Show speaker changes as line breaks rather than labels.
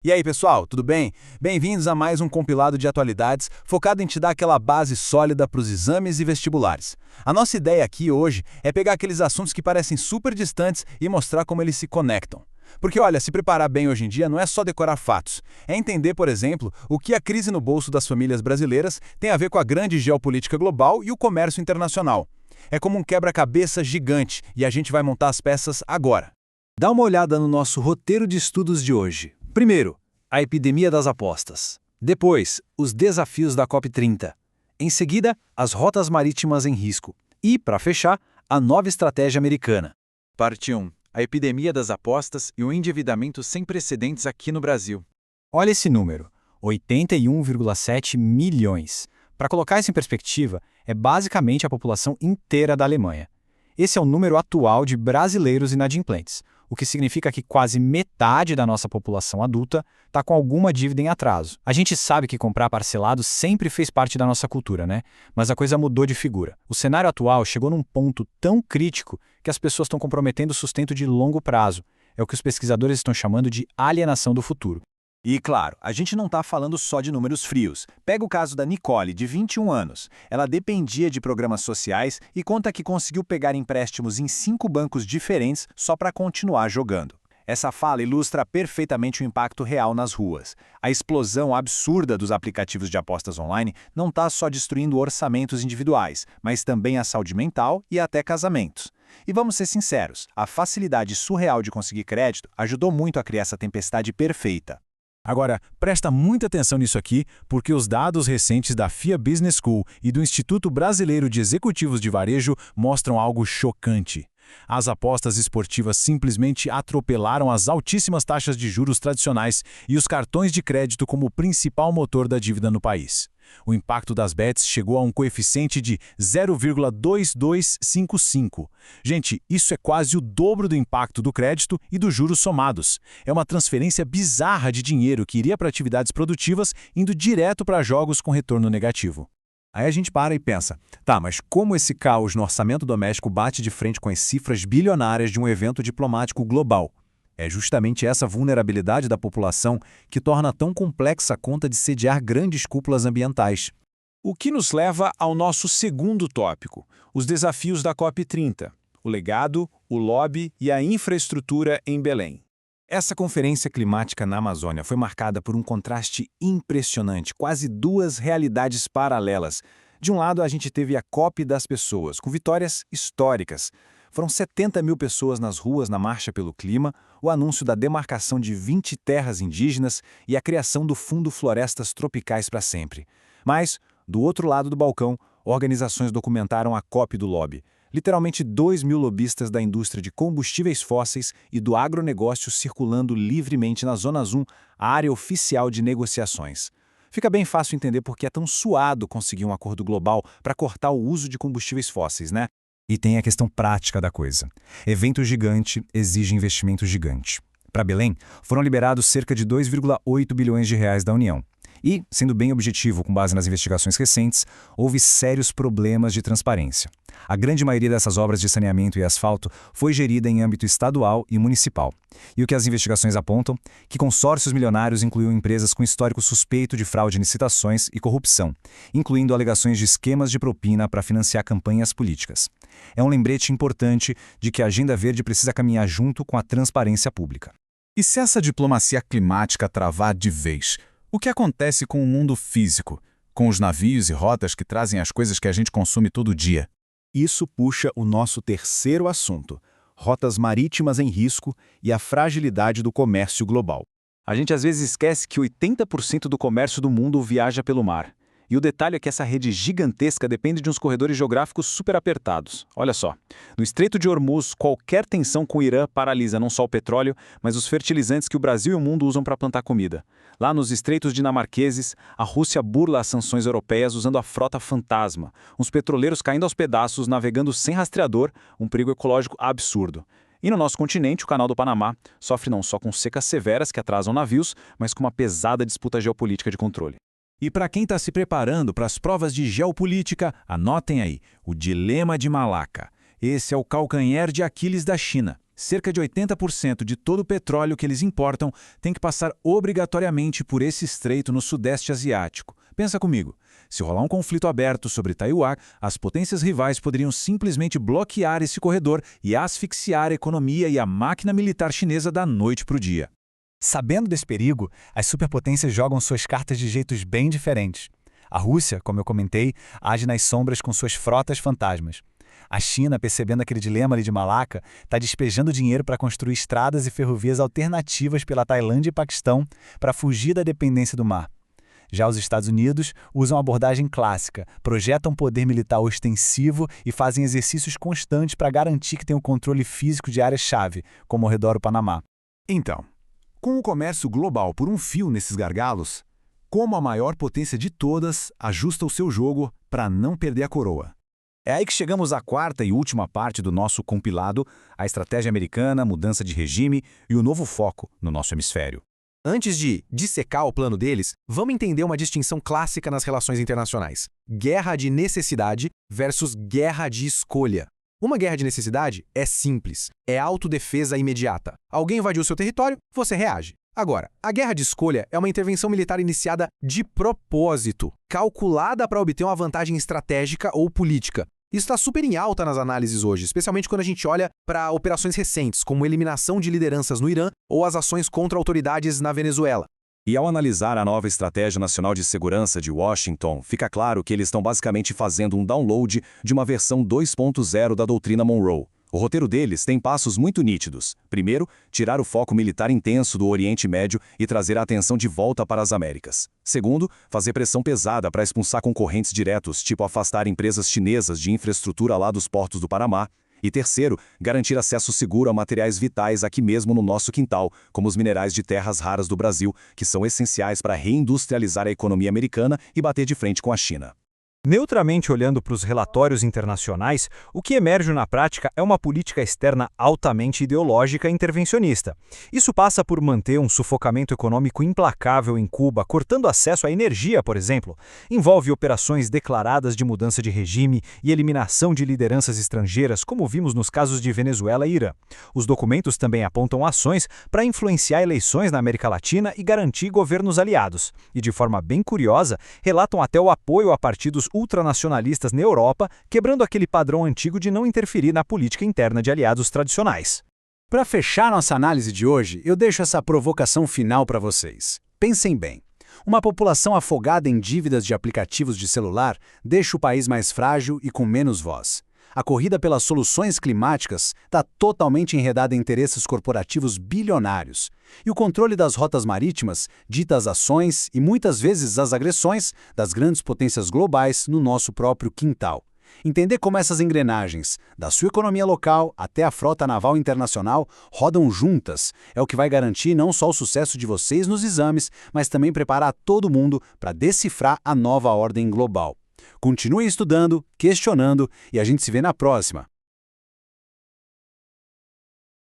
E aí, pessoal, tudo bem? Bem-vindos a mais um compilado de atualidades focado em te dar aquela base sólida para os exames e vestibulares. A nossa ideia aqui hoje é pegar aqueles assuntos que parecem super distantes e mostrar como eles se conectam. Porque, olha, se preparar bem hoje em dia não é só decorar fatos, é entender, por exemplo, o que a crise no bolso das famílias brasileiras tem a ver com a grande geopolítica global e o comércio internacional. É como um quebra-cabeça gigante e a gente vai montar as peças agora.
Dá uma olhada no nosso roteiro de estudos de hoje. Primeiro, a epidemia das apostas. Depois, os desafios da COP30. Em seguida, as rotas marítimas em risco. E, para fechar, a nova estratégia americana.
Parte 1. A epidemia das apostas e o endividamento sem precedentes aqui no Brasil.
Olha esse número, 81,7 milhões. Para colocar isso em perspectiva, é basicamente a população inteira da Alemanha. Esse é o número atual de brasileiros inadimplentes, o que significa que quase metade da nossa população adulta está com alguma dívida em atraso. A gente sabe que comprar parcelado sempre fez parte da nossa cultura, né? Mas a coisa mudou de figura. O cenário atual chegou num ponto tão crítico que as pessoas estão comprometendo o sustento de longo prazo. É o que os pesquisadores estão chamando de alienação do futuro.
E, claro, a gente não está falando só de números frios. Pega o caso da Nicole, de 21 anos. Ela dependia de programas sociais e conta que conseguiu pegar empréstimos em 5 bancos diferentes só para continuar jogando. Essa fala ilustra perfeitamente o impacto real nas ruas. A explosão absurda dos aplicativos de apostas online não está só destruindo orçamentos individuais, mas também a saúde mental e até casamentos. E vamos ser sinceros, a facilidade surreal de conseguir crédito ajudou muito a criar essa tempestade perfeita.
Agora, presta muita atenção nisso aqui, porque os dados recentes da FIA Business School e do Instituto Brasileiro de Executivos de Varejo mostram algo chocante. As apostas esportivas simplesmente atropelaram as altíssimas taxas de juros tradicionais e os cartões de crédito como o principal motor da dívida no país. O impacto das bets chegou a um coeficiente de 0,2255. Gente, isso é quase o dobro do impacto do crédito e dos juros somados. É uma transferência bizarra de dinheiro que iria para atividades produtivas indo direto para jogos com retorno negativo.
Aí a gente para e pensa, tá, mas como esse caos no orçamento doméstico bate de frente com as cifras bilionárias de um evento diplomático global? É justamente essa vulnerabilidade da população que torna tão complexa a conta de sediar grandes cúpulas ambientais.
O que nos leva ao nosso segundo tópico, os desafios da COP30, o legado, o lobby e a infraestrutura em Belém.
Essa conferência climática na Amazônia foi marcada por um contraste impressionante, quase duas realidades paralelas. De um lado, a gente teve a COP das pessoas, com vitórias históricas. Foram 70 mil pessoas nas ruas na Marcha pelo Clima, o anúncio da demarcação de 20 terras indígenas e a criação do Fundo Florestas Tropicais para Sempre. Mas, do outro lado do balcão, organizações documentaram a COP do lobby. Literalmente 2 mil lobistas da indústria de combustíveis fósseis e do agronegócio circulando livremente na Zona Zoom, a área oficial de negociações. Fica bem fácil entender por que é tão suado conseguir um acordo global para cortar o uso de combustíveis fósseis, né?
E tem a questão prática da coisa. Evento gigante exige investimento gigante. Para Belém, foram liberados cerca de 2,8 bilhões de reais da União. E, sendo bem objetivo com base nas investigações recentes, houve sérios problemas de transparência. A grande maioria dessas obras de saneamento e asfalto foi gerida em âmbito estadual e municipal. E o que as investigações apontam? Que consórcios milionários incluíam empresas com histórico suspeito de fraude em licitações e corrupção, incluindo alegações de esquemas de propina para financiar campanhas políticas. É um lembrete importante de que a Agenda Verde precisa caminhar junto com a transparência pública.
E se essa diplomacia climática travar de vez? O que acontece com o mundo físico, com os navios e rotas que trazem as coisas que a gente consome todo dia?
Isso puxa o nosso terceiro assunto, rotas marítimas em risco e a fragilidade do comércio global.
A gente às vezes esquece que 80% do comércio do mundo viaja pelo mar. E o detalhe é que essa rede gigantesca depende de uns corredores geográficos super apertados. Olha só, no Estreito de Hormuz, qualquer tensão com o Irã paralisa não só o petróleo, mas os fertilizantes que o Brasil e o mundo usam para plantar comida. Lá nos Estreitos Dinamarqueses, a Rússia burla as sanções europeias usando a frota fantasma, uns petroleiros caindo aos pedaços, navegando sem rastreador, um perigo ecológico absurdo. E no nosso continente, o Canal do Panamá sofre não só com secas severas que atrasam navios, mas com uma pesada disputa geopolítica de controle.
E para quem está se preparando para as provas de geopolítica, anotem aí, o Dilema de Malaca. Esse é o calcanhar de Aquiles da China.
Cerca de 80% de todo o petróleo que eles importam tem que passar obrigatoriamente por esse estreito no Sudeste Asiático. Pensa comigo, se rolar um conflito aberto sobre Taiwan, as potências rivais poderiam simplesmente bloquear esse corredor e asfixiar a economia e a máquina militar chinesa da noite para o dia.
Sabendo desse perigo, as superpotências jogam suas cartas de jeitos bem diferentes. A Rússia, como eu comentei, age nas sombras com suas frotas fantasmas. A China, percebendo aquele dilema ali de Malaca, está despejando dinheiro para construir estradas e ferrovias alternativas pela Tailândia e Paquistão para fugir da dependência do mar. Já os Estados Unidos usam a abordagem clássica, projetam poder militar ostensivo e fazem exercícios constantes para garantir que tem o controle físico de áreas-chave, como ao redor do Panamá.
Então, com o comércio global por um fio nesses gargalos, como a maior potência de todas ajusta o seu jogo para não perder a coroa?
É aí que chegamos à quarta e última parte do nosso compilado, a estratégia americana, mudança de regime e o novo foco no nosso hemisfério.
Antes de dissecar o plano deles, vamos entender uma distinção clássica nas relações internacionais: guerra de necessidade versus guerra de escolha. Uma guerra de necessidade é simples, é autodefesa imediata. Alguém invadiu seu território, você reage. Agora, a guerra de escolha é uma intervenção militar iniciada de propósito, calculada para obter uma vantagem estratégica ou política. Isso está super em alta nas análises hoje, especialmente quando a gente olha para operações recentes, como eliminação de lideranças no Irã ou as ações contra autoridades na Venezuela.
E ao analisar a nova Estratégia Nacional de Segurança de Washington, fica claro que eles estão basicamente fazendo um download de uma versão 2.0 da doutrina Monroe. O roteiro deles tem passos muito nítidos. Primeiro, tirar o foco militar intenso do Oriente Médio e trazer a atenção de volta para as Américas. Segundo, fazer pressão pesada para expulsar concorrentes diretos, tipo afastar empresas chinesas de infraestrutura lá dos portos do Panamá. E terceiro, garantir acesso seguro a materiais vitais aqui mesmo no nosso quintal, como os minerais de terras raras do Brasil, que são essenciais para reindustrializar a economia americana e bater de frente com a China.
Neutramente olhando para os relatórios internacionais, o que emerge na prática é uma política externa altamente ideológica e intervencionista. Isso passa por manter um sufocamento econômico implacável em Cuba, cortando acesso à energia, por exemplo. Envolve operações declaradas de mudança de regime e eliminação de lideranças estrangeiras, como vimos nos casos de Venezuela e Irã. Os documentos também apontam ações para influenciar eleições na América Latina e garantir governos aliados. E, de forma bem curiosa, relatam até o apoio a partidos ultranacionalistas na Europa, quebrando aquele padrão antigo de não interferir na política interna de aliados tradicionais.
Para fechar nossa análise de hoje, eu deixo essa provocação final para vocês. Pensem bem. Uma população afogada em dívidas de aplicativos de celular deixa o país mais frágil e com menos voz. A corrida pelas soluções climáticas está totalmente enredada em interesses corporativos bilionários. E o controle das rotas marítimas dita as ações e muitas vezes as agressões das grandes potências globais no nosso próprio quintal. Entender como essas engrenagens, da sua economia local até a frota naval internacional, rodam juntas é o que vai garantir não só o sucesso de vocês nos exames, mas também preparar todo mundo para decifrar a nova ordem global. Continue estudando, questionando e a gente se vê na próxima.